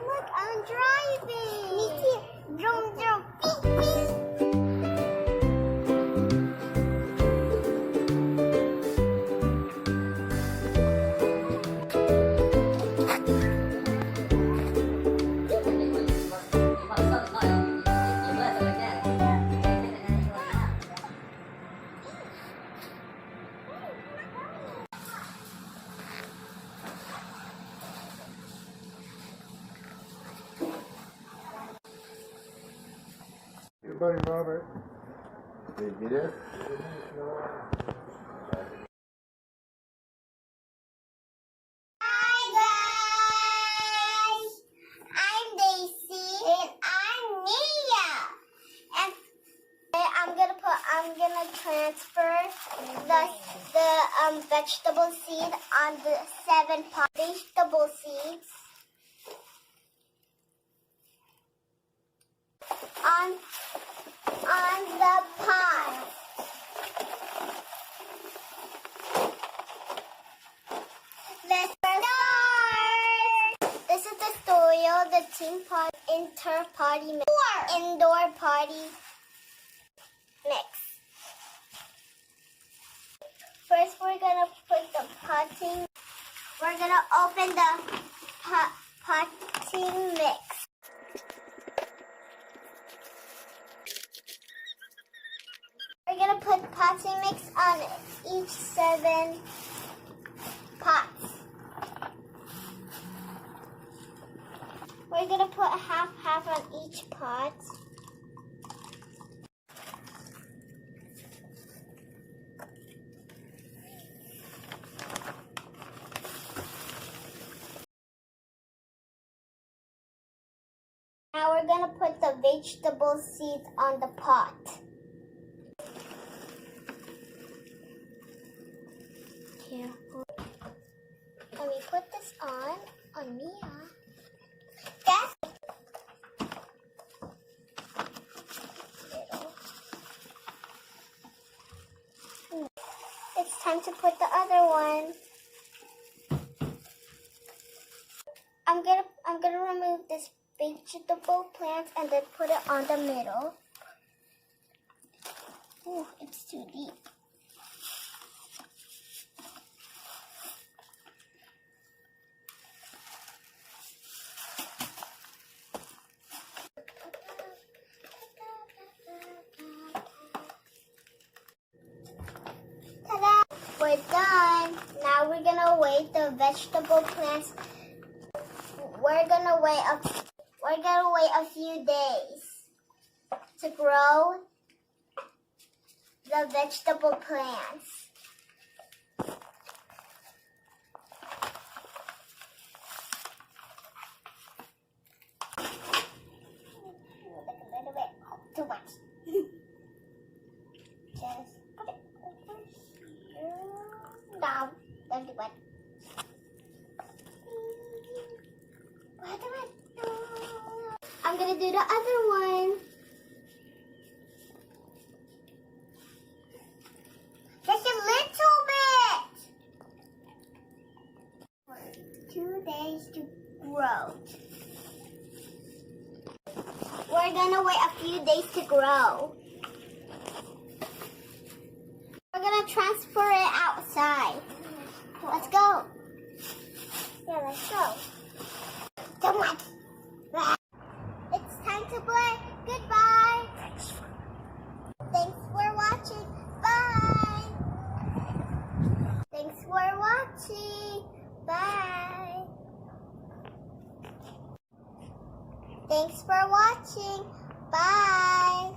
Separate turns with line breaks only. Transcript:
Look, I'm driving. Me too. Vroom, vroom. Beep, beep.
Your buddy Robert.
Did you get it?
Hi guys, I'm Daisy and I'm Mia. And I'm gonna transfer the vegetable seed on the 7 vegetable seeds on the pot. Let's start. This is the story of the team pot inter-party mix. Indoor party mix. First, we're gonna put the potting. We're gonna open the potting mix. We're gonna put potting mix on each 7 pots. We're gonna put half on each pot. Now we're gonna put the vegetable seeds on the pot. Careful. Let me put this on Mia. Guess. It's time to put the other one. I'm gonna remove this vegetable plant and then put it on the middle. Ooh, it's too deep. Ta-da! We're done. Now we're gonna wait the vegetable plants. We're gonna wait a few days to grow the vegetable plants. A little bit too much. Just put it over here. Down. Don't do it. I'm gonna do the other one. Just a little bit. For 2 days to grow. We're gonna wait a few days to grow. We're gonna transfer it outside. Let's go. Yeah, let's go. Come on. It's time to play. Goodbye. Thanks for watching. Bye. Thanks for watching. Bye. Thanks for watching. Bye.